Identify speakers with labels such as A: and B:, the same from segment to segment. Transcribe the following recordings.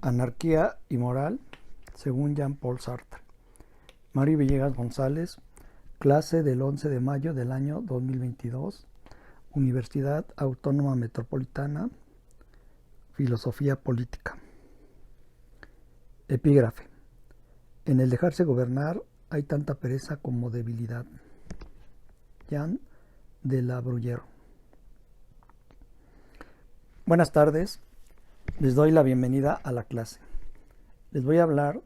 A: Anarquía y moral, según Jean-Paul Sartre. Mario Villegas González, clase del 11 de mayo del año 2022, Universidad Autónoma Metropolitana, Filosofía Política. Epígrafe. En el dejarse gobernar hay tanta pereza como debilidad. Jean de la Bruyère. Buenas tardes, les doy la bienvenida a la clase. Les voy a hablar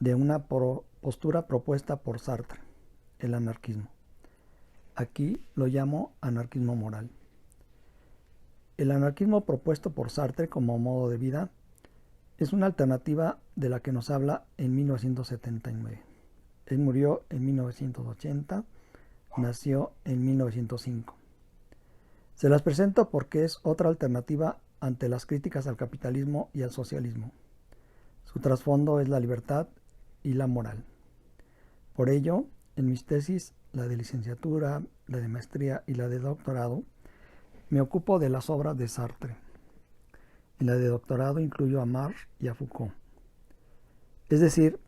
A: de una postura propuesta por Sartre, el anarquismo. Aquí lo llamo anarquismo moral. El anarquismo propuesto por Sartre como modo de vida es una alternativa de la que nos habla en 1979. Él murió en 1980, nació en 1905. Se las presento porque es otra alternativa ante las críticas al capitalismo y al socialismo. Su trasfondo es la libertad y la moral. Por ello, en mis tesis, la de licenciatura, la de maestría y la de doctorado, me ocupo de las obras de Sartre. En la de doctorado incluyo a Marx y a Foucault. Es decir,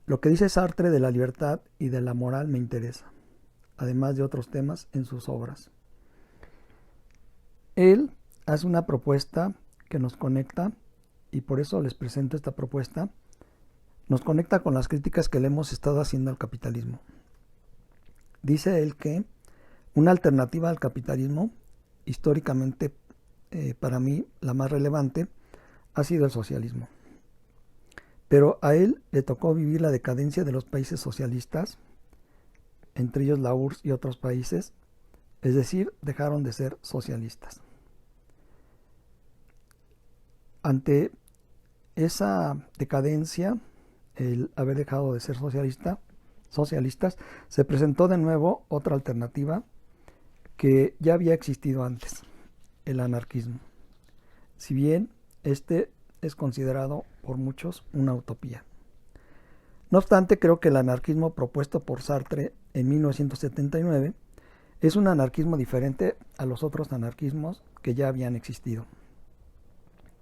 A: lo que dice Sartre de la libertad y de la moral me interesa, además de otros temas en sus obras. Él hace una propuesta que nos conecta, y por eso les presento esta propuesta, nos conecta con las críticas que le hemos estado haciendo al capitalismo. Dice él que una alternativa al capitalismo, históricamente para mí la más relevante, ha sido el socialismo. Pero a él le tocó vivir la decadencia de los países socialistas, entre ellos la URSS y otros países, es decir, dejaron de ser socialistas. Ante esa decadencia, el haber dejado de ser socialistas, se presentó de nuevo otra alternativa que ya había existido antes, el anarquismo. Si bien este es considerado por muchos una utopía. No obstante, creo que el anarquismo propuesto por Sartre en 1979 es un anarquismo diferente a los otros anarquismos que ya habían existido.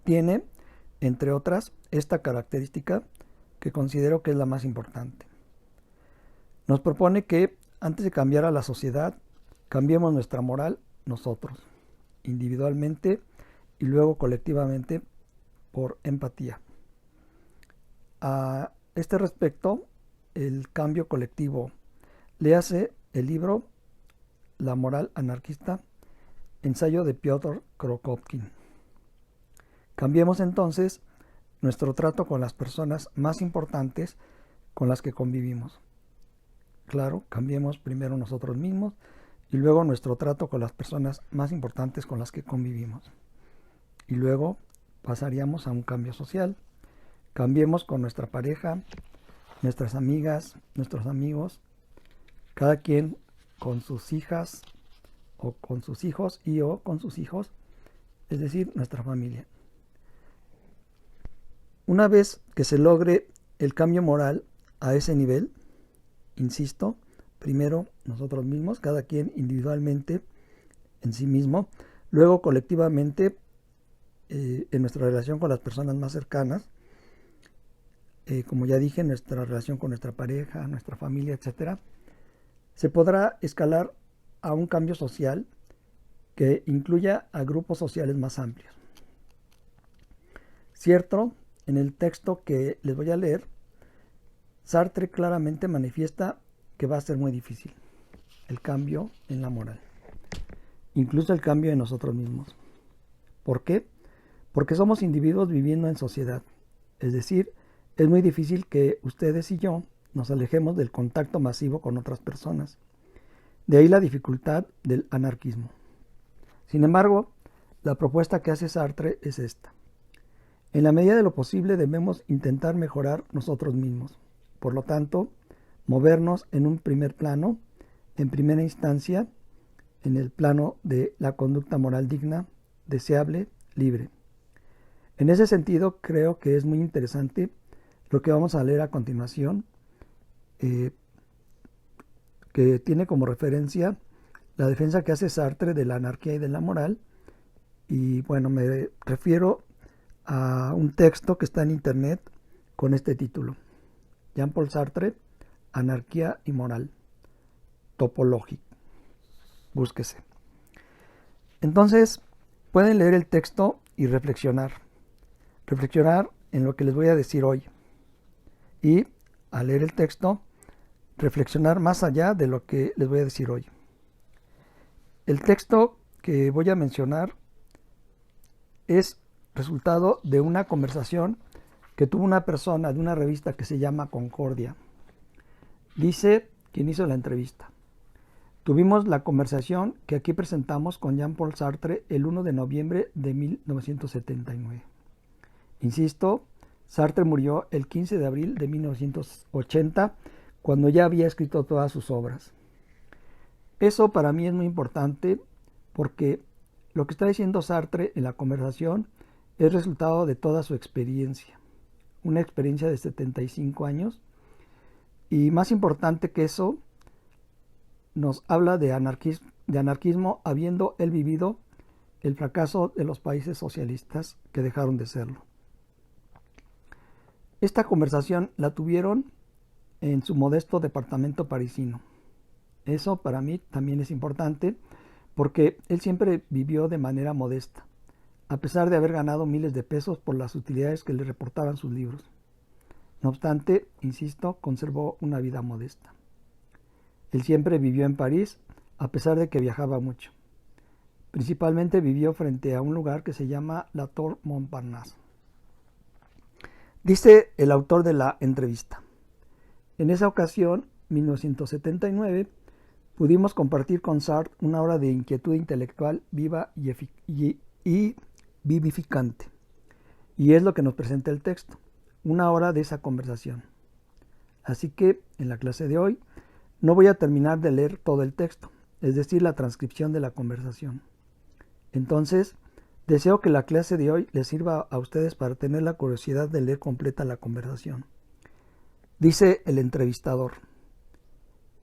A: Tiene, entre otras, esta característica que considero que es la más importante. Nos propone que antes de cambiar a la sociedad, cambiemos nuestra moral nosotros, individualmente y luego colectivamente por empatía. A este respecto, el cambio colectivo le hace el libro La moral anarquista, ensayo de Piotr Kropotkin. Cambiemos entonces nuestro trato con las personas más importantes con las que convivimos. Claro, cambiemos primero nosotros mismos y luego nuestro trato con las personas más importantes con las que convivimos. Y luego pasaríamos a un cambio social. Cambiemos con nuestra pareja, nuestras amigas, nuestros amigos, cada quien con sus hijas o con sus hijos y o con sus hijos, es decir, nuestra familia. Una vez que se logre el cambio moral a ese nivel, insisto, primero nosotros mismos, cada quien individualmente en sí mismo, luego colectivamente en nuestra relación con las personas más cercanas, como ya dije, nuestra relación con nuestra pareja, nuestra familia, etc., se podrá escalar a un cambio social que incluya a grupos sociales más amplios. Cierto, en el texto que les voy a leer, Sartre claramente manifiesta que va a ser muy difícil el cambio en la moral, incluso el cambio en nosotros mismos. ¿Por qué? Porque somos individuos viviendo en sociedad, es decir, es muy difícil que ustedes y yo nos alejemos del contacto masivo con otras personas. De ahí la dificultad del anarquismo. Sin embargo, la propuesta que hace Sartre es esta. En la medida de lo posible debemos intentar mejorar nosotros mismos. Por lo tanto, movernos en un primer plano, en primera instancia, en el plano de la conducta moral digna, deseable, libre. En ese sentido, creo que es muy interesante lo que vamos a leer a continuación, que tiene como referencia la defensa que hace Sartre de la anarquía y de la moral. Y bueno, me refiero a un texto que está en internet con este título: Jean-Paul Sartre, Anarquía y Moral, Topology. Búsquese. Entonces, pueden leer el texto y reflexionar. Reflexionar en lo que les voy a decir hoy. Y al leer el texto, reflexionar más allá de lo que les voy a decir hoy. El texto que voy a mencionar es resultado de una conversación que tuvo una persona de una revista que se llama Concordia. Dice quien hizo la entrevista: tuvimos la conversación que aquí presentamos con Jean-Paul Sartre el 1 de noviembre de 1979. Insisto, Sartre murió el 15 de abril de 1980, cuando ya había escrito todas sus obras. Eso para mí es muy importante porque lo que está diciendo Sartre en la conversación es resultado de toda su experiencia. Una experiencia de 75 años. Y más importante que eso, nos habla de anarquismo habiendo él vivido el fracaso de los países socialistas que dejaron de serlo. Esta conversación la tuvieron en su modesto departamento parisino. Eso para mí también es importante porque él siempre vivió de manera modesta, a pesar de haber ganado miles de pesos por las utilidades que le reportaban sus libros. No obstante, insisto, conservó una vida modesta. Él siempre vivió en París, a pesar de que viajaba mucho. Principalmente vivió frente a un lugar que se llama la Tour Montparnasse. Dice el autor de la entrevista: en esa ocasión, 1979, pudimos compartir con Sartre una hora de inquietud intelectual viva y vivificante. Y es lo que nos presenta el texto, una hora de esa conversación. Así que, en la clase de hoy, no voy a terminar de leer todo el texto, es decir, la transcripción de la conversación. Entonces, deseo que la clase de hoy les sirva a ustedes para tener la curiosidad de leer completa la conversación. Dice el entrevistador: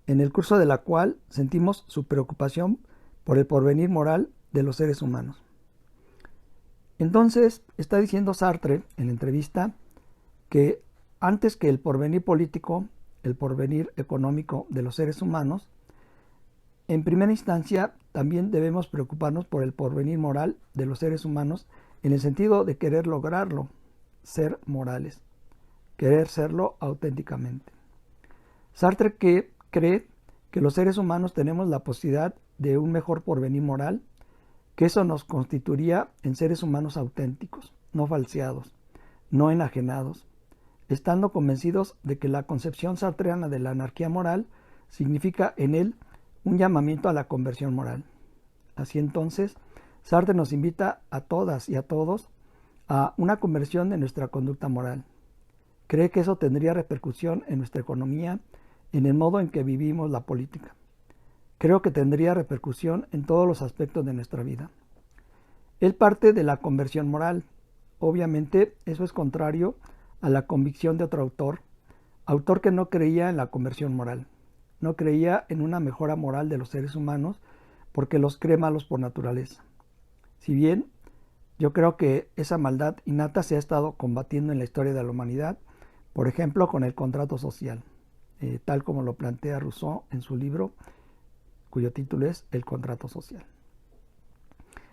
A: en el curso de la cual sentimos su preocupación por el porvenir moral de los seres humanos. Entonces, está diciendo Sartre en la entrevista que antes que el porvenir político, el porvenir económico de los seres humanos, en primera instancia también debemos preocuparnos por el porvenir moral de los seres humanos en el sentido de querer lograrlo, ser morales, querer serlo auténticamente. Sartre cree que los seres humanos tenemos la posibilidad de un mejor porvenir moral, que eso nos constituiría en seres humanos auténticos, no falseados, no enajenados, estando convencidos de que la concepción sartreana de la anarquía moral significa en él un llamamiento a la conversión moral. Así entonces, Sartre nos invita a todas y a todos a una conversión de nuestra conducta moral. Cree que eso tendría repercusión en nuestra economía, en el modo en que vivimos la política. Creo que tendría repercusión en todos los aspectos de nuestra vida. Él parte de la conversión moral. Obviamente, eso es contrario a la convicción de otro autor que no creía en la conversión moral. No creía en una mejora moral de los seres humanos porque los cree malos por naturaleza. Si bien yo creo que esa maldad innata se ha estado combatiendo en la historia de la humanidad, por ejemplo con el contrato social, tal como lo plantea Rousseau en su libro, cuyo título es El contrato social.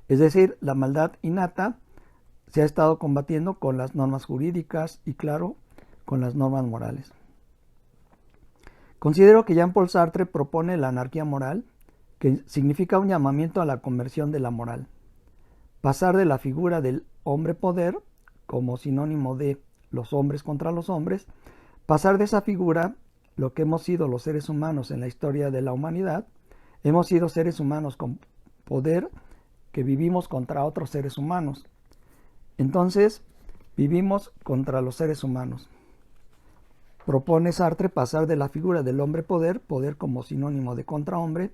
A: Es decir, la maldad innata se ha estado combatiendo con las normas jurídicas y, claro, con las normas morales. Considero que Jean-Paul Sartre propone la anarquía moral, que significa un llamamiento a la conversión de la moral. Pasar de la figura del hombre-poder, como sinónimo de los hombres contra los hombres, pasar de esa figura, lo que hemos sido los seres humanos en la historia de la humanidad, hemos sido seres humanos con poder que vivimos contra otros seres humanos. Entonces, vivimos contra los seres humanos. Propone Sartre pasar de la figura del hombre-poder, poder como sinónimo de contrahombre,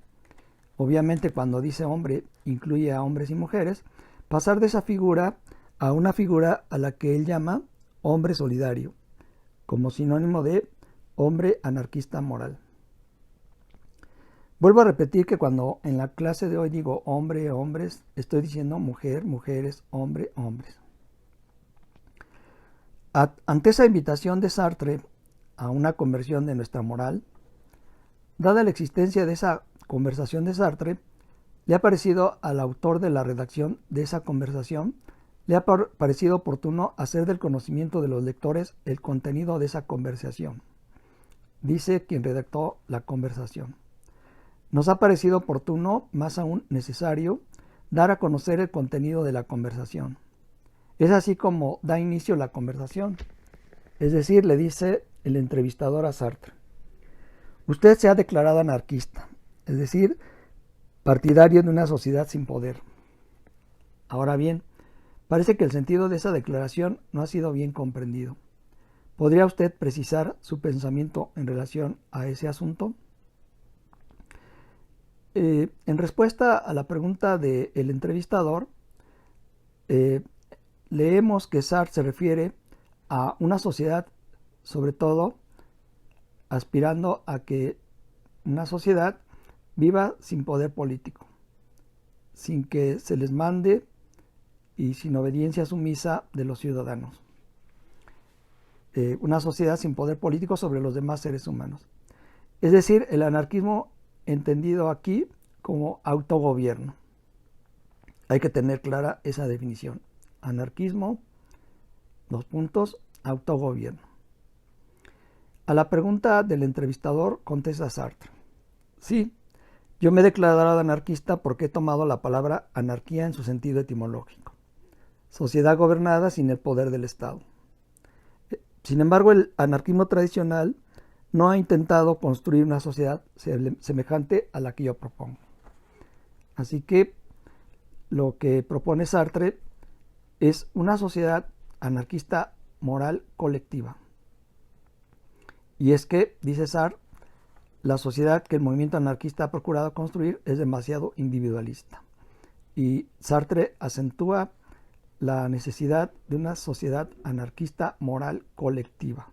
A: obviamente cuando dice hombre incluye a hombres y mujeres, pasar de esa figura a una figura a la que él llama hombre solidario, como sinónimo de hombre anarquista moral. Vuelvo a repetir que cuando en la clase de hoy digo hombre, hombres, estoy diciendo mujer, mujeres, hombre, hombres. Ante esa invitación de Sartre a una conversión de nuestra moral, dada la existencia de esa conversación de Sartre, le ha parecido al autor de la redacción de esa conversación, le ha parecido oportuno hacer del conocimiento de los lectores el contenido de esa conversación. Dice quien redactó la conversación. Nos ha parecido oportuno, más aún necesario, dar a conocer el contenido de la conversación. Es así como da inicio la conversación. Es decir, le dice el entrevistador a Sartre: usted se ha declarado anarquista, es decir, partidario de una sociedad sin poder. Ahora bien, parece que el sentido de esa declaración no ha sido bien comprendido. ¿Podría usted precisar su pensamiento en relación a ese asunto? En respuesta a la pregunta del entrevistador, leemos que Sartre se refiere a una sociedad, sobre todo, aspirando a que una sociedad viva sin poder político, sin que se les mande y sin obediencia sumisa de los ciudadanos. Una sociedad sin poder político sobre los demás seres humanos. Es decir, el anarquismo entendido aquí como autogobierno. Hay que tener clara esa definición. Anarquismo, autogobierno. A la pregunta del entrevistador contesta Sartre: sí, yo me he declarado anarquista porque he tomado la palabra anarquía en su sentido etimológico. Sociedad gobernada sin el poder del Estado. Sin embargo, el anarquismo tradicional no ha intentado construir una sociedad semejante a la que yo propongo. Así que lo que propone Sartre es una sociedad anarquista moral colectiva. Y es que, dice Sartre, la sociedad que el movimiento anarquista ha procurado construir es demasiado individualista. Y Sartre acentúa la necesidad de una sociedad anarquista moral colectiva.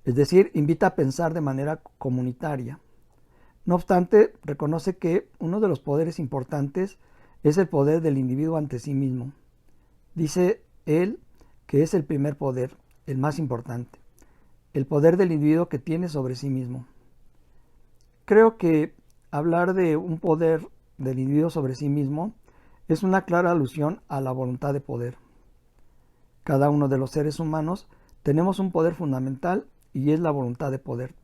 A: Es decir, invita a pensar de manera comunitaria. No obstante, reconoce que uno de los poderes importantes es el poder del individuo ante sí mismo. Dice él que es el primer poder, el más importante, el poder del individuo que tiene sobre sí mismo. Creo que hablar de un poder del individuo sobre sí mismo es una clara alusión a la voluntad de poder. Cada uno de los seres humanos tenemos un poder fundamental y es la voluntad de poder,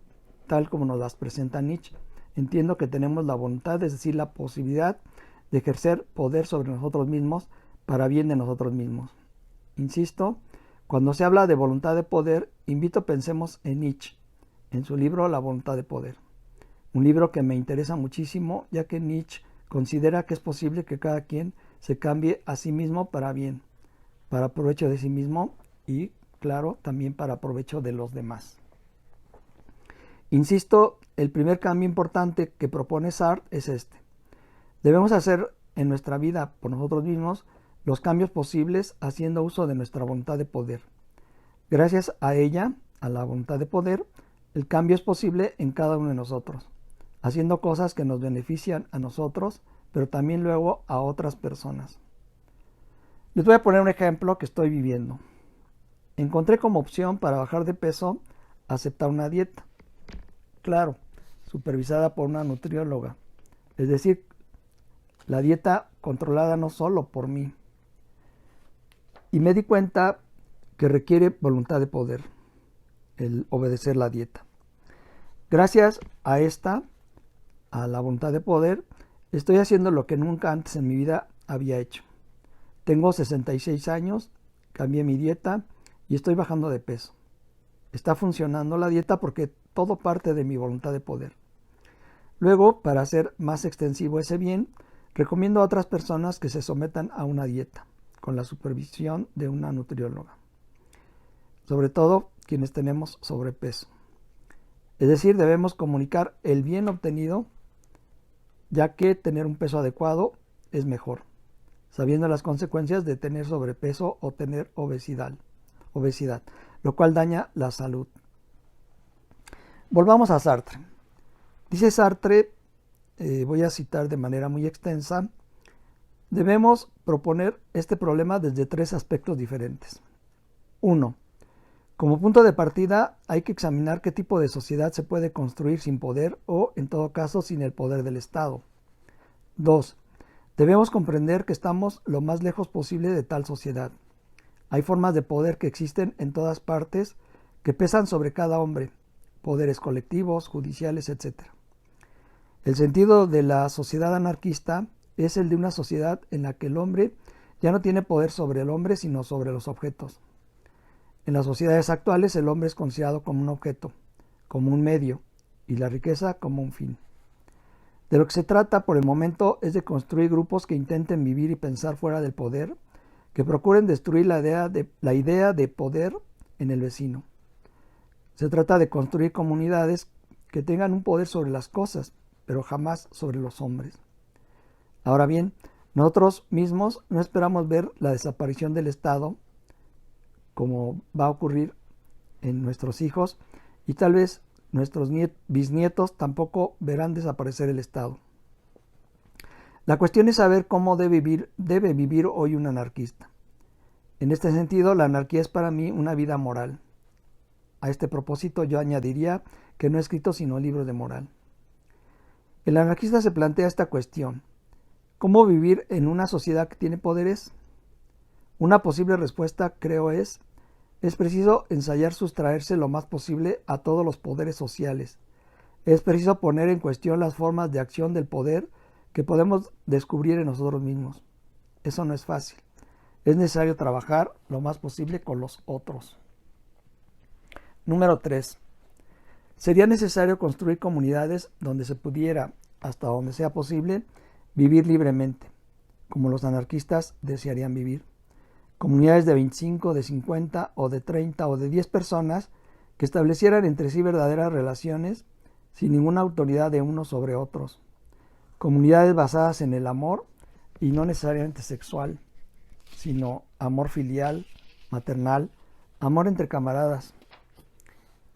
A: tal como nos las presenta Nietzsche. Entiendo que tenemos la voluntad, es decir, la posibilidad de ejercer poder sobre nosotros mismos para bien de nosotros mismos. Insisto, cuando se habla de voluntad de poder, invito a pensemos en Nietzsche, en su libro La voluntad de poder. Un libro que me interesa muchísimo, ya que Nietzsche considera que es posible que cada quien se cambie a sí mismo para bien, para provecho de sí mismo y, claro, también para provecho de los demás. Insisto, el primer cambio importante que propone Sartre es este. Debemos hacer en nuestra vida por nosotros mismos los cambios posibles haciendo uso de nuestra voluntad de poder. Gracias a ella, a la voluntad de poder, el cambio es posible en cada uno de nosotros, haciendo cosas que nos benefician a nosotros, pero también luego a otras personas. Les voy a poner un ejemplo que estoy viviendo. Encontré como opción para bajar de peso aceptar una dieta. Claro, supervisada por una nutrióloga. Es decir, la dieta controlada no solo por mí. Y me di cuenta que requiere voluntad de poder el obedecer la dieta. Gracias a la voluntad de poder, estoy haciendo lo que nunca antes en mi vida había hecho. Tengo 66 años, cambié mi dieta y estoy bajando de peso. Está funcionando la dieta porque todo parte de mi voluntad de poder. Luego, para hacer más extensivo ese bien, recomiendo a otras personas que se sometan a una dieta, con la supervisión de una nutrióloga. Sobre todo quienes tenemos sobrepeso. Es decir, debemos comunicar el bien obtenido, ya que tener un peso adecuado es mejor, sabiendo las consecuencias de tener sobrepeso o tener obesidad, lo cual daña la salud. Volvamos a Sartre. Dice Sartre, voy a citar de manera muy extensa, debemos proponer este problema desde tres aspectos diferentes. 1. Como punto de partida hay que examinar qué tipo de sociedad se puede construir sin poder o, en todo caso, sin el poder del Estado. 2. Debemos comprender que estamos lo más lejos posible de tal sociedad. Hay formas de poder que existen en todas partes que pesan sobre cada hombre, poderes colectivos, judiciales, etc. El sentido de la sociedad anarquista es el de una sociedad en la que el hombre ya no tiene poder sobre el hombre, sino sobre los objetos. En las sociedades actuales el hombre es considerado como un objeto, como un medio, y la riqueza como un fin. De lo que se trata por el momento es de construir grupos que intenten vivir y pensar fuera del poder, que procuren destruir la idea de poder en el vecino. Se trata de construir comunidades que tengan un poder sobre las cosas, pero jamás sobre los hombres. Ahora bien, nosotros mismos no esperamos ver la desaparición del Estado, como va a ocurrir en nuestros hijos, y tal vez nuestros bisnietos tampoco verán desaparecer el Estado. La cuestión es saber cómo debe vivir hoy un anarquista. En este sentido, la anarquía es para mí una vida moral. A este propósito yo añadiría que no he escrito sino libros de moral. El anarquista se plantea esta cuestión: ¿cómo vivir en una sociedad que tiene poderes? Una posible respuesta, creo, es preciso ensayar sustraerse lo más posible a todos los poderes sociales. Es preciso poner en cuestión las formas de acción del poder que podemos descubrir en nosotros mismos. Eso no es fácil. Es necesario trabajar lo más posible con los otros. Número 3. Sería necesario construir comunidades donde se pudiera, hasta donde sea posible, vivir libremente, como los anarquistas desearían vivir. Comunidades de 25, de 50 o de 30 o de 10 personas que establecieran entre sí verdaderas relaciones sin ninguna autoridad de unos sobre otros. Comunidades basadas en el amor, y no necesariamente sexual, sino amor filial, maternal, amor entre camaradas.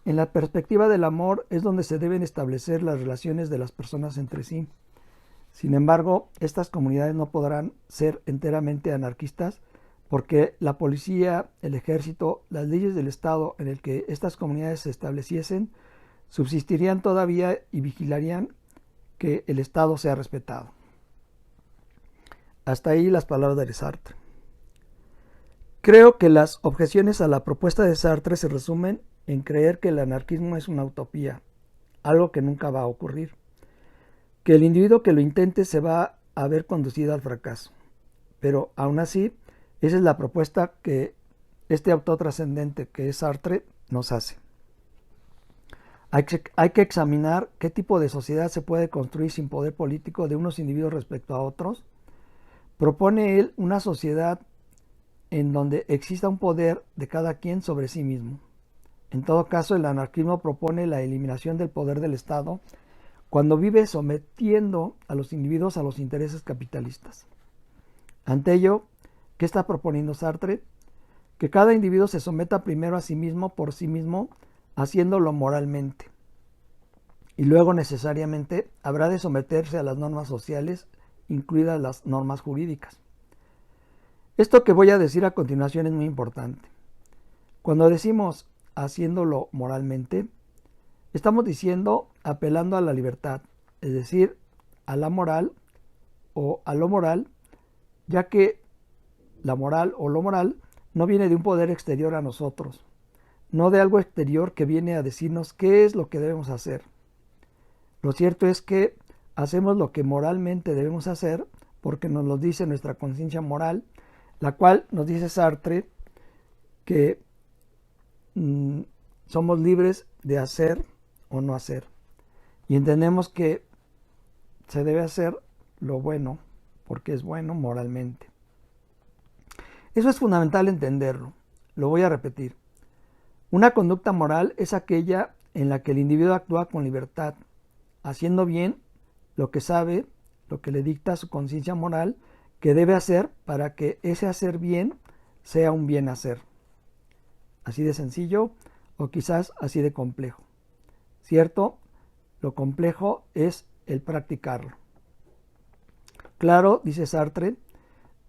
A: En la perspectiva del amor es donde se deben establecer las relaciones de las personas entre sí. Sin embargo, estas comunidades no podrán ser enteramente anarquistas, porque la policía, el ejército, las leyes del Estado en el que estas comunidades se estableciesen subsistirían todavía y vigilarían que el Estado sea respetado. Hasta ahí las palabras de Sartre. Creo que las objeciones a la propuesta de Sartre se resumen en creer que el anarquismo es una utopía, algo que nunca va a ocurrir, que el individuo que lo intente se va a ver conducido al fracaso. Pero aún así, esa es la propuesta que este autor trascendente que es Sartre nos hace. Hay que examinar qué tipo de sociedad se puede construir sin poder político de unos individuos respecto a otros. Propone él una sociedad en donde exista un poder de cada quien sobre sí mismo. En todo caso, el anarquismo propone la eliminación del poder del Estado cuando vive sometiendo a los individuos a los intereses capitalistas. Ante ello, ¿qué está proponiendo Sartre? Que cada individuo se someta primero a sí mismo por sí mismo, haciéndolo moralmente. Y luego necesariamente habrá de someterse a las normas sociales, incluidas las normas jurídicas. Esto que voy a decir a continuación es muy importante. Cuando decimos haciéndolo moralmente, estamos diciendo apelando a la libertad, es decir, a la moral o a lo moral, ya que la moral o lo moral no viene de un poder exterior a nosotros, no de algo exterior que viene a decirnos qué es lo que debemos hacer. Lo cierto es que hacemos lo que moralmente debemos hacer porque nos lo dice nuestra conciencia moral, la cual nos dice Sartre que somos libres de hacer o no hacer. Y entendemos que se debe hacer lo bueno porque es bueno moralmente. Eso es fundamental entenderlo. Lo voy a repetir. Una conducta moral es aquella en la que el individuo actúa con libertad, haciendo bien lo que sabe, lo que le dicta su conciencia moral que debe hacer para que ese hacer bien sea un bien hacer. Así de sencillo o quizás así de complejo. ¿Cierto? Lo complejo es el practicarlo. Claro, dice Sartre,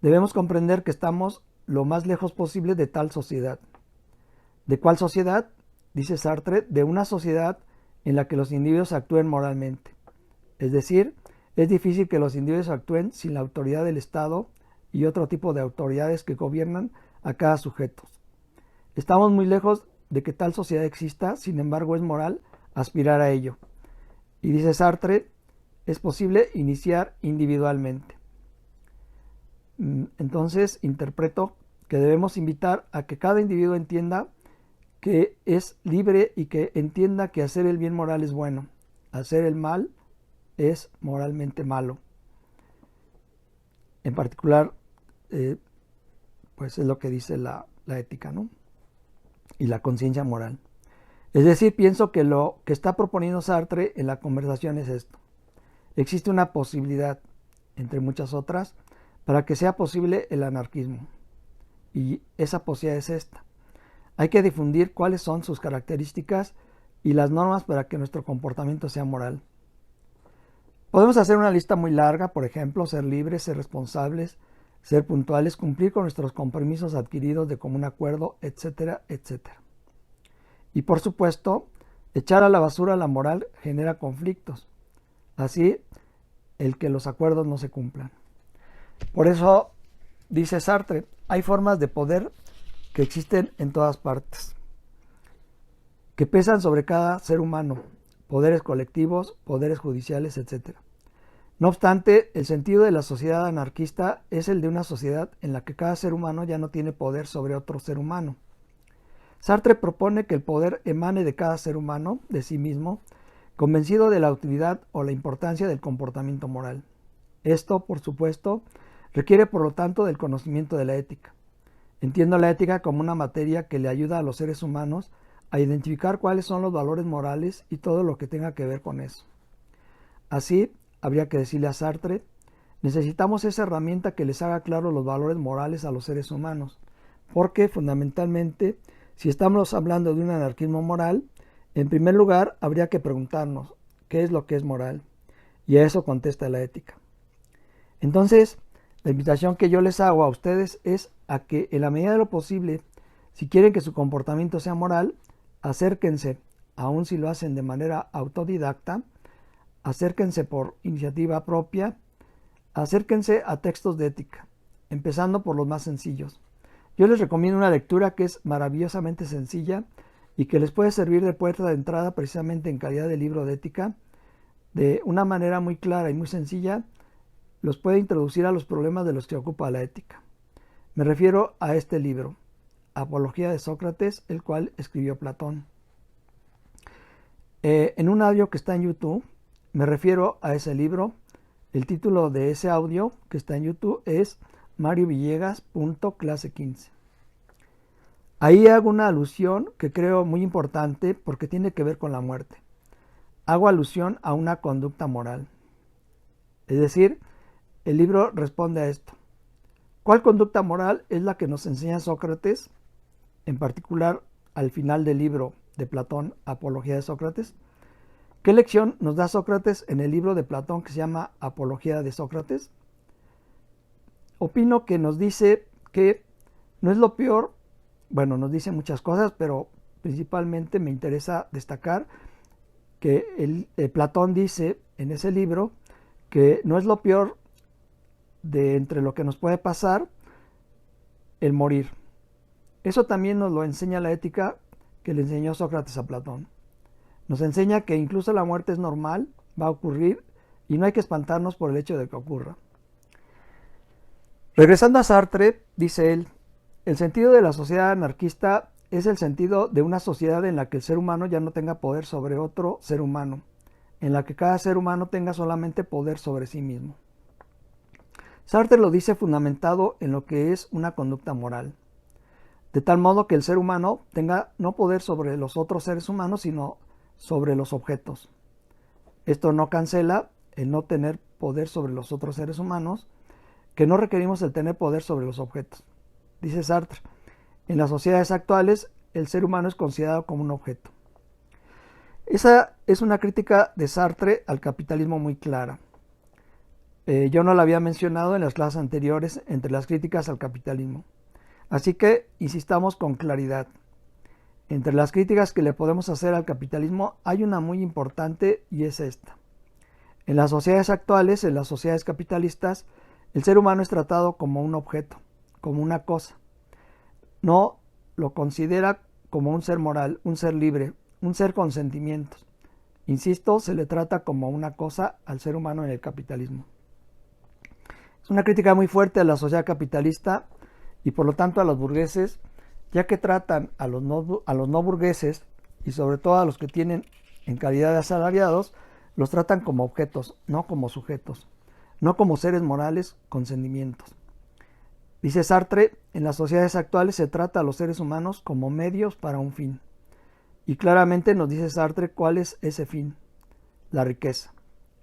A: debemos comprender que estamos lo más lejos posible de tal sociedad. ¿De cuál sociedad? Dice Sartre, de una sociedad en la que los individuos actúen moralmente. Es decir, es difícil que los individuos actúen sin la autoridad del Estado y otro tipo de autoridades que gobiernan a cada sujeto. Estamos muy lejos de que tal sociedad exista, sin embargo es moral aspirar a ello. Y dice Sartre, es posible iniciar individualmente. Entonces interpreto que debemos invitar a que cada individuo entienda que es libre y que entienda que hacer el bien moral es bueno, hacer el mal es moralmente malo. En particular, pues es lo que dice la ética, ¿no? Y la conciencia moral. Es decir, pienso que lo que está proponiendo Sartre en la conversación es esto. Existe una posibilidad, entre muchas otras, para que sea posible el anarquismo. Y esa posibilidad es esta. Hay que difundir cuáles son sus características y las normas para que nuestro comportamiento sea moral. Podemos hacer una lista muy larga, por ejemplo, ser libres, ser responsables, ser puntuales, cumplir con nuestros compromisos adquiridos de común acuerdo, etcétera, etcétera. Y por supuesto, echar a la basura la moral genera conflictos. Así, el que los acuerdos no se cumplan. Por eso, dice Sartre, hay formas de poder que existen en todas partes, que pesan sobre cada ser humano, poderes colectivos, poderes judiciales, etc. No obstante, el sentido de la sociedad anarquista es el de una sociedad en la que cada ser humano ya no tiene poder sobre otro ser humano. Sartre propone que el poder emane de cada ser humano, de sí mismo, convencido de la utilidad o la importancia del comportamiento moral. Esto, por supuesto, requiere por lo tanto del conocimiento de la ética. Entiendo la ética como una materia que le ayuda a los seres humanos a identificar cuáles son los valores morales y todo lo que tenga que ver con eso. Así, habría que decirle a Sartre, necesitamos esa herramienta que les haga claro los valores morales a los seres humanos, porque fundamentalmente, si estamos hablando de un anarquismo moral, en primer lugar habría que preguntarnos, ¿qué es lo que es moral? Y a eso contesta la ética. Entonces, la invitación que yo les hago a ustedes es a que, en la medida de lo posible, si quieren que su comportamiento sea moral, acérquense, aun si lo hacen de manera autodidacta, acérquense por iniciativa propia, acérquense a textos de ética, empezando por los más sencillos. Yo les recomiendo una lectura que es maravillosamente sencilla y que les puede servir de puerta de entrada precisamente en calidad de libro de ética, de una manera muy clara y muy sencilla, los puede introducir a los problemas de los que ocupa la ética. Me refiero a este libro, Apología de Sócrates, el cual escribió Platón. En un audio que está en YouTube, me refiero a ese libro. El título de ese audio que está en YouTube es mariovillegas.clase15. Ahí hago una alusión que creo muy importante porque tiene que ver con la muerte. Hago alusión a una conducta moral. Es decir, el libro responde a esto. ¿Cuál conducta moral es la que nos enseña Sócrates? En particular, al final del libro de Platón, Apología de Sócrates. ¿Qué lección nos da Sócrates en el libro de Platón que se llama Apología de Sócrates? Opino que nos dice que no es lo peor, bueno, nos dice muchas cosas, pero principalmente me interesa destacar que Platón dice en ese libro que no es lo peor de entre lo que nos puede pasar el morir. Eso también nos lo enseña la ética que le enseñó Sócrates a Platón. Nos enseña que incluso la muerte es normal, va a ocurrir y no hay que espantarnos por el hecho de que ocurra. Regresando a Sartre, dice él, el sentido de la sociedad anarquista es el sentido de una sociedad en la que el ser humano ya no tenga poder sobre otro ser humano, en la que cada ser humano tenga solamente poder sobre sí mismo. Sartre lo dice fundamentado en lo que es una conducta moral, de tal modo que el ser humano tenga no poder sobre los otros seres humanos, sino sobre los objetos. Esto no cancela el no tener poder sobre los otros seres humanos, que no requerimos el tener poder sobre los objetos. Dice Sartre, en las sociedades actuales el ser humano es considerado como un objeto. Esa es una crítica de Sartre al capitalismo muy clara. Yo no la había mencionado en las clases anteriores entre las críticas al capitalismo. Así que insistamos con claridad. Entre las críticas que le podemos hacer al capitalismo hay una muy importante y es esta. En las sociedades actuales, en las sociedades capitalistas, el ser humano es tratado como un objeto, como una cosa. No lo considera como un ser moral, un ser libre, un ser con sentimientos. Insisto, se le trata como una cosa al ser humano en el capitalismo. Es una crítica muy fuerte a la sociedad capitalista y por lo tanto a los burgueses, ya que tratan a los no burgueses y sobre todo a los que tienen en calidad de asalariados, los tratan como objetos, no como sujetos, no como seres morales con sentimientos. Dice Sartre, en las sociedades actuales se trata a los seres humanos como medios para un fin. Y claramente nos dice Sartre cuál es ese fin, la riqueza.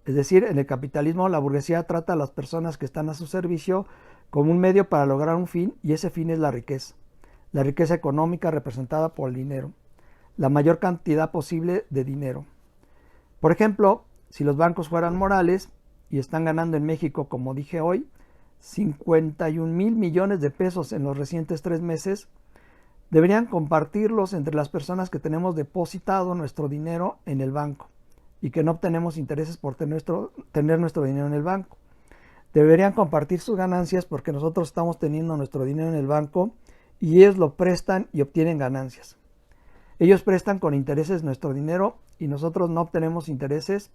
A: Es decir, en el capitalismo la burguesía trata a las personas que están a su servicio como un medio para lograr un fin y ese fin es la riqueza económica representada por el dinero, la mayor cantidad posible de dinero. Por ejemplo, si los bancos fueran morales y están ganando en México, como dije hoy, 51,000 millones de pesos en los recientes 3 meses, deberían compartirlos entre las personas que tenemos depositado nuestro dinero en el banco y que no obtenemos intereses por tener nuestro dinero en el banco. Deberían compartir sus ganancias porque nosotros estamos teniendo nuestro dinero en el banco y ellos lo prestan y obtienen ganancias. Ellos prestan con intereses nuestro dinero y nosotros no obtenemos intereses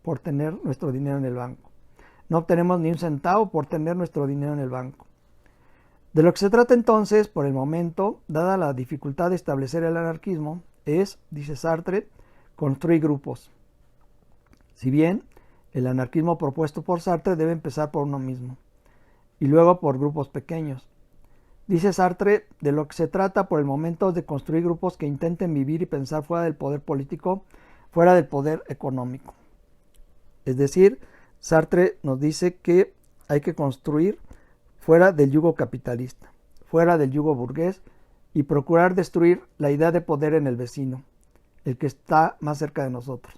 A: por tener nuestro dinero en el banco. No obtenemos ni un centavo por tener nuestro dinero en el banco. De lo que se trata entonces, por el momento, dada la dificultad de establecer el anarquismo, es, dice Sartre, construir grupos. Si bien el anarquismo propuesto por Sartre debe empezar por uno mismo y luego por grupos pequeños. Dice Sartre, de lo que se trata por el momento es de construir grupos que intenten vivir y pensar fuera del poder político, fuera del poder económico. Es decir, Sartre nos dice que hay que construir fuera del yugo capitalista, fuera del yugo burgués y procurar destruir la idea de poder en el vecino, el que está más cerca de nosotros.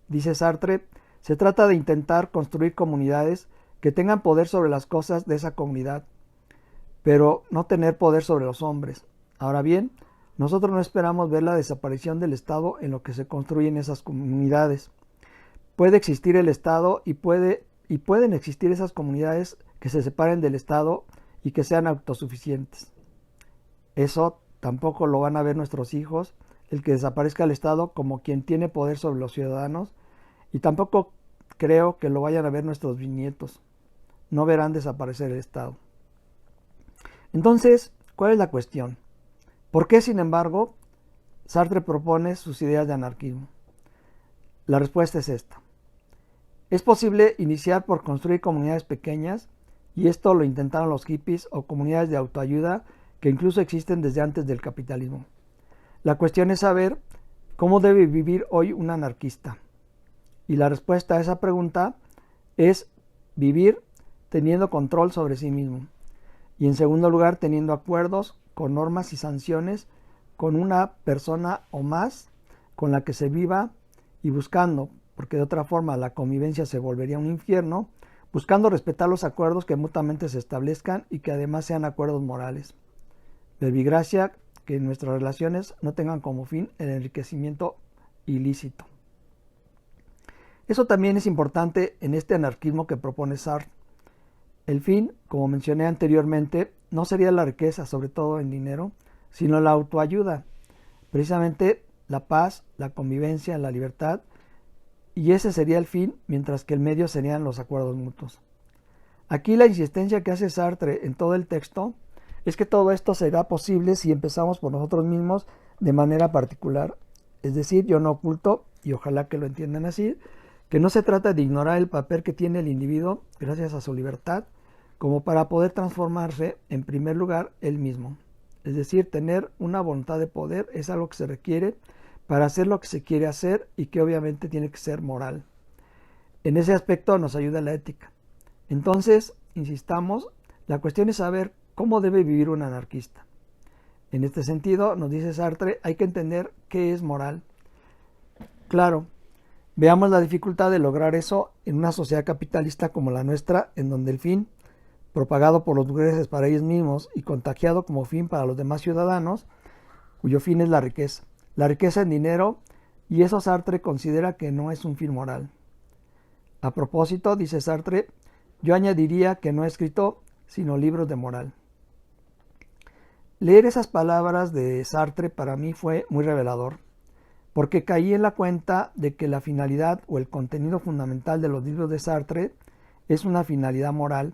A: Dice Sartre, se trata de intentar construir comunidades que tengan poder sobre las cosas de esa comunidad, pero no tener poder sobre los hombres. Ahora bien, nosotros no esperamos ver la desaparición del Estado en lo que se construyen esas comunidades. Puede existir el Estado y pueden existir esas comunidades que se separen del Estado y que sean autosuficientes. Eso tampoco lo van a ver nuestros hijos, el que desaparezca el Estado como quien tiene poder sobre los ciudadanos, y tampoco creo que lo vayan a ver nuestros bisnietos. No verán desaparecer el Estado. Entonces, ¿cuál es la cuestión? ¿Por qué, sin embargo, Sartre propone sus ideas de anarquismo? La respuesta es esta. Es posible iniciar por construir comunidades pequeñas, y esto lo intentaron los hippies o comunidades de autoayuda que incluso existen desde antes del capitalismo. La cuestión es saber cómo debe vivir hoy un anarquista. Y la respuesta a esa pregunta es vivir teniendo control sobre sí mismo. Y en segundo lugar, teniendo acuerdos con normas y sanciones con una persona o más con la que se viva y buscando, porque de otra forma la convivencia se volvería un infierno, buscando respetar los acuerdos que mutuamente se establezcan y que además sean acuerdos morales. Verbigracia, que nuestras relaciones no tengan como fin el enriquecimiento ilícito. Eso también es importante en este anarquismo que propone Sartre. El fin, como mencioné anteriormente, no sería la riqueza, sobre todo en dinero, sino la autoayuda, precisamente la paz, la convivencia, la libertad, y ese sería el fin, mientras que el medio serían los acuerdos mutuos. Aquí la insistencia que hace Sartre en todo el texto es que todo esto será posible si empezamos por nosotros mismos de manera particular. Es decir, yo no oculto, y ojalá que lo entiendan así, que no se trata de ignorar el papel que tiene el individuo gracias a su libertad, como para poder transformarse en primer lugar él mismo. Es decir, tener una voluntad de poder es algo que se requiere para hacer lo que se quiere hacer y que obviamente tiene que ser moral. En ese aspecto nos ayuda la ética. Entonces, insistamos, la cuestión es saber cómo debe vivir un anarquista. En este sentido, nos dice Sartre, hay que entender qué es moral. Claro, veamos la dificultad de lograr eso en una sociedad capitalista como la nuestra, en donde el fin, propagado por los burgueses para ellos mismos y contagiado como fin para los demás ciudadanos, cuyo fin es la riqueza en dinero, y eso Sartre considera que no es un fin moral. A propósito, dice Sartre, yo añadiría que no he escrito sino libros de moral. Leer esas palabras de Sartre para mí fue muy revelador, porque caí en la cuenta de que la finalidad o el contenido fundamental de los libros de Sartre es una finalidad moral,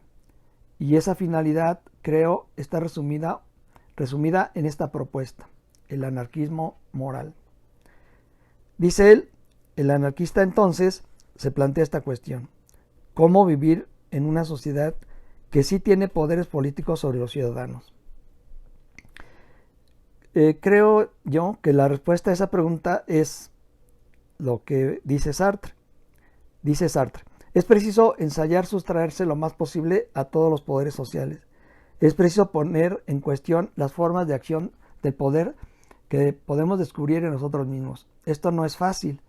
A: y esa finalidad, creo, está resumida en esta propuesta, el anarquismo moral. Dice él, el anarquista entonces se plantea esta cuestión: ¿cómo vivir en una sociedad que sí tiene poderes políticos sobre los ciudadanos? Creo yo que la respuesta a esa pregunta es lo que dice Sartre. Dice Sartre, es preciso ensayar sustraerse lo más posible a todos los poderes sociales. Es preciso poner en cuestión las formas de acción del poder que podemos descubrir en nosotros mismos. Esto no es fácil.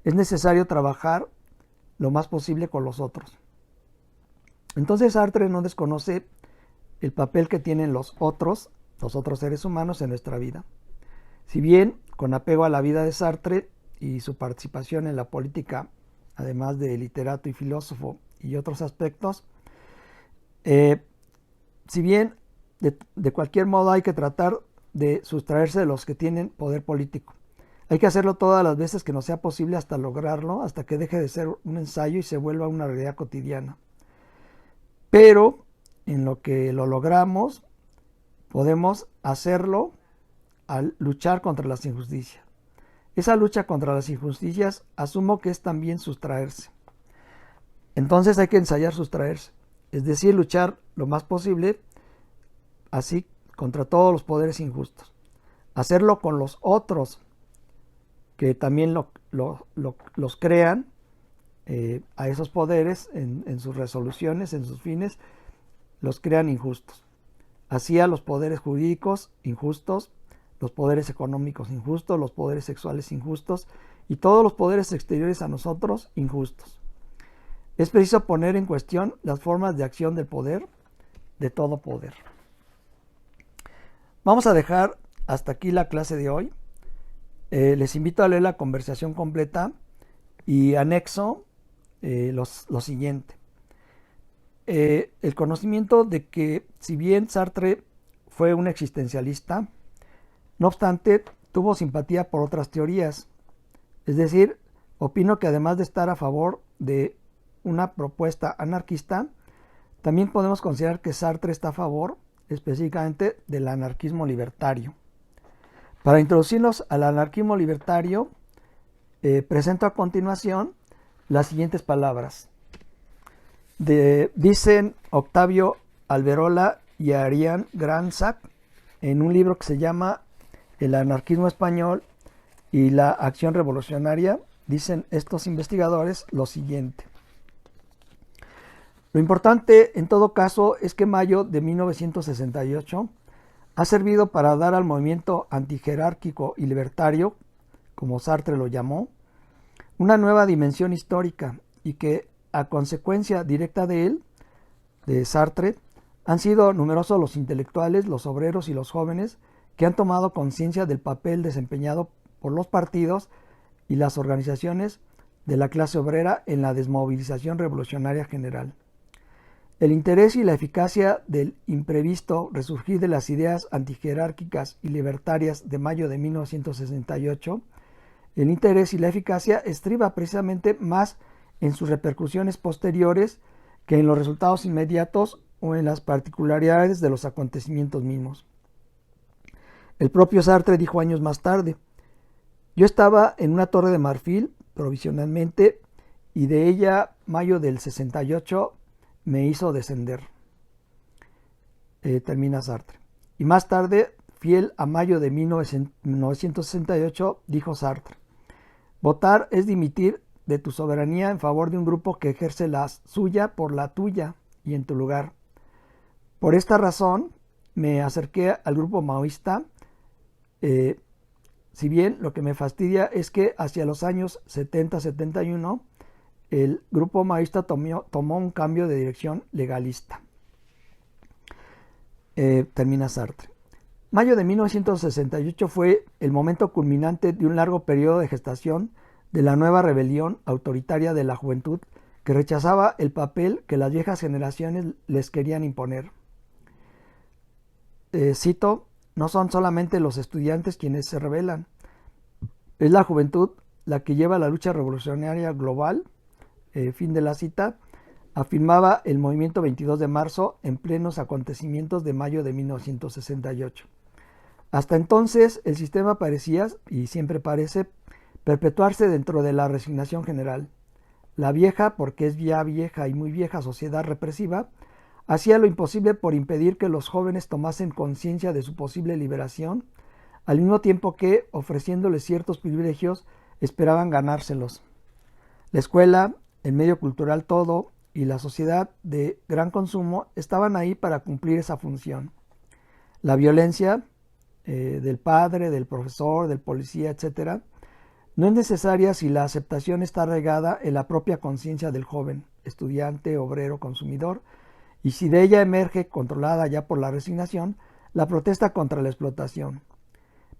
A: Es necesario trabajar lo más posible con los otros. Entonces Sartre no desconoce el papel que tienen los otros seres humanos en nuestra vida. Si bien, con apego a la vida de Sartre y su participación en la política, además de literato y filósofo y otros aspectos, si bien de cualquier modo hay que tratar de sustraerse de los que tienen poder político. Hay que hacerlo todas las veces que nos sea posible hasta lograrlo, hasta que deje de ser un ensayo y se vuelva una realidad cotidiana. Pero en lo que lo logramos, podemos hacerlo al luchar contra las injusticias. Esa lucha contra las injusticias asumo que es también sustraerse. Entonces hay que ensayar sustraerse, es decir, luchar lo más posible así contra todos los poderes injustos. Hacerlo con los otros que también los crean a esos poderes en sus resoluciones, en sus fines, los crean injustos. Así a los poderes jurídicos injustos, los poderes económicos injustos, los poderes sexuales injustos y todos los poderes exteriores a nosotros injustos. Es preciso poner en cuestión las formas de acción del poder, de todo poder. Vamos a dejar hasta aquí la clase de hoy. Les invito a leer la conversación completa y anexo lo siguiente. El conocimiento de que, si bien Sartre fue un existencialista, no obstante, tuvo simpatía por otras teorías. Es decir, opino que además de estar a favor de una propuesta anarquista, también podemos considerar que Sartre está a favor específicamente del anarquismo libertario. Para introducirnos al anarquismo libertario, presento a continuación las siguientes palabras. Dicen Octavio Alberola y Ariane Gransac en un libro que se llama El anarquismo español y la acción revolucionaria. Dicen estos investigadores lo siguiente: lo importante en todo caso es que mayo de 1968 ha servido para dar al movimiento antijerárquico y libertario, como Sartre lo llamó, una nueva dimensión histórica, y que a consecuencia directa de él, de Sartre, han sido numerosos los intelectuales, los obreros y los jóvenes que han tomado conciencia del papel desempeñado por los partidos y las organizaciones de la clase obrera en la desmovilización revolucionaria general. El interés y la eficacia del imprevisto resurgir de las ideas antijerárquicas y libertarias de mayo de 1968, el interés y la eficacia estriba precisamente más en sus repercusiones posteriores que en los resultados inmediatos o en las particularidades de los acontecimientos mismos. El propio Sartre dijo años más tarde: yo estaba en una torre de marfil provisionalmente y de ella mayo del 68 me hizo descender. Termina Sartre. Y más tarde, fiel a mayo de 1968, dijo Sartre: votar es dimitir de tu soberanía en favor de un grupo que ejerce la suya por la tuya y en tu lugar. Por esta razón me acerqué al grupo maoísta, si bien lo que me fastidia es que hacia los años 70-71 el grupo maoísta tomó un cambio de dirección legalista. Termina Sartre. Mayo de 1968 fue el momento culminante de un largo periodo de gestación de la nueva rebelión autoritaria de la juventud que rechazaba el papel que las viejas generaciones les querían imponer. Cito, no son solamente los estudiantes quienes se rebelan, es la juventud la que lleva la lucha revolucionaria global, fin de la cita, afirmaba el movimiento 22 de marzo en plenos acontecimientos de mayo de 1968. Hasta entonces el sistema parecía, y siempre parece, perpetuarse dentro de la resignación general. La vieja, porque es ya vieja y muy vieja sociedad represiva, hacía lo imposible por impedir que los jóvenes tomasen conciencia de su posible liberación, al mismo tiempo que, ofreciéndoles ciertos privilegios, esperaban ganárselos. La escuela, el medio cultural todo y la sociedad de gran consumo estaban ahí para cumplir esa función. La violencia del padre, del profesor, del policía, etc., no es necesaria si la aceptación está arraigada en la propia conciencia del joven, estudiante, obrero, consumidor, y si de ella emerge, controlada ya por la resignación, la protesta contra la explotación.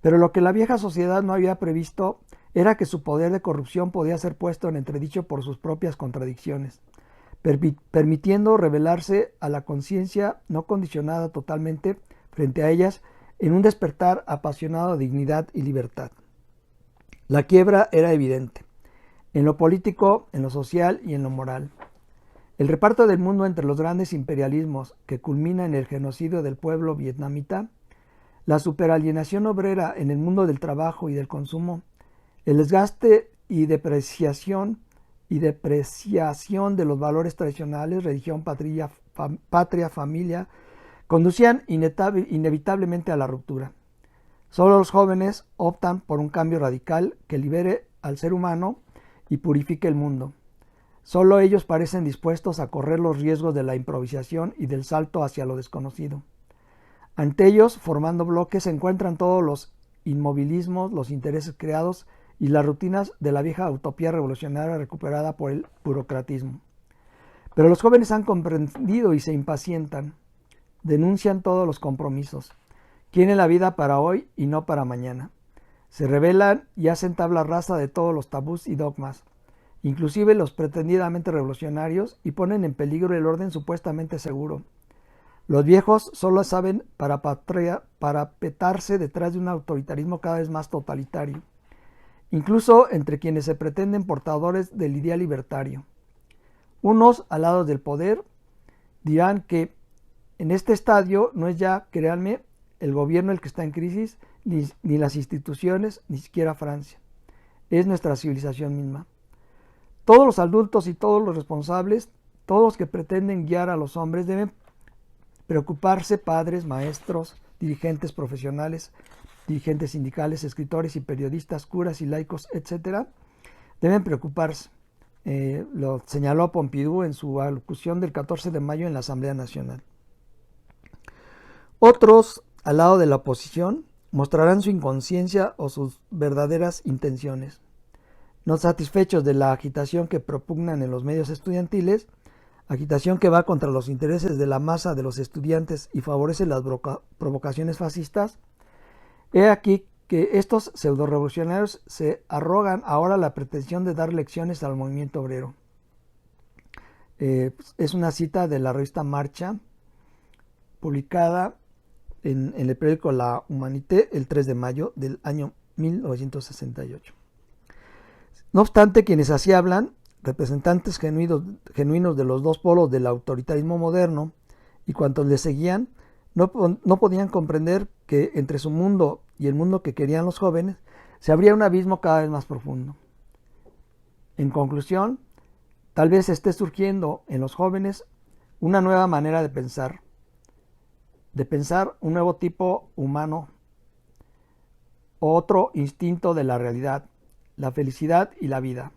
A: Pero lo que la vieja sociedad no había previsto era que su poder de corrupción podía ser puesto en entredicho por sus propias contradicciones, permitiendo revelarse a la conciencia no condicionada totalmente frente a ellas en un despertar apasionado de dignidad y libertad. La quiebra era evidente, en lo político, en lo social y en lo moral. El reparto del mundo entre los grandes imperialismos, que culmina en el genocidio del pueblo vietnamita, la superalienación obrera en el mundo del trabajo y del consumo, el desgaste y depreciación de los valores tradicionales, religión, patria, familia, conducían inevitablemente a la ruptura. Solo los jóvenes optan por un cambio radical que libere al ser humano y purifique el mundo. Solo ellos parecen dispuestos a correr los riesgos de la improvisación y del salto hacia lo desconocido. Ante ellos, formando bloques, se encuentran todos los inmovilismos, los intereses creados y las rutinas de la vieja utopía revolucionaria recuperada por el burocratismo. Pero los jóvenes han comprendido y se impacientan. Denuncian todos los compromisos. Quieren la vida para hoy y no para mañana. Se rebelan y hacen tabla rasa de todos los tabús y dogmas, inclusive los pretendidamente revolucionarios, y ponen en peligro el orden supuestamente seguro. Los viejos solo saben parapetarse detrás de un autoritarismo cada vez más totalitario, incluso entre quienes se pretenden portadores del ideal libertario. Unos, alados del poder, dirán que en este estadio no es ya, créanme, el gobierno el que está en crisis, ni las instituciones, ni siquiera Francia. Es nuestra civilización misma. Todos los adultos y todos los responsables, todos los que pretenden guiar a los hombres, deben preocuparse, padres, maestros, dirigentes profesionales, dirigentes sindicales, escritores y periodistas, curas y laicos, etc., deben preocuparse. Lo señaló Pompidou en su alocución del 14 de mayo en la Asamblea Nacional. Otros, al lado de la oposición, mostrarán su inconsciencia o sus verdaderas intenciones. No satisfechos de la agitación que propugnan en los medios estudiantiles, agitación que va contra los intereses de la masa de los estudiantes y favorece las provocaciones fascistas, he aquí que estos pseudo-revolucionarios se arrogan ahora la pretensión de dar lecciones al movimiento obrero. Es una cita de la revista Marcha, publicada en el periódico La Humanité el 3 de mayo del año 1968. No obstante, quienes así hablan, representantes genuinos de los dos polos del autoritarismo moderno y cuantos le seguían, no podían comprender que entre su mundo y el mundo que querían los jóvenes se abría un abismo cada vez más profundo. En conclusión, tal vez esté surgiendo en los jóvenes una nueva manera de pensar un nuevo tipo humano, otro instinto de la realidad, la felicidad y la vida.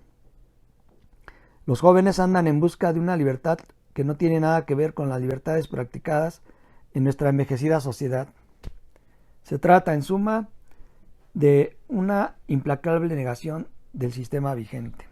A: Los jóvenes andan en busca de una libertad que no tiene nada que ver con las libertades practicadas en nuestra envejecida sociedad. Se trata, en suma, de una implacable negación del sistema vigente.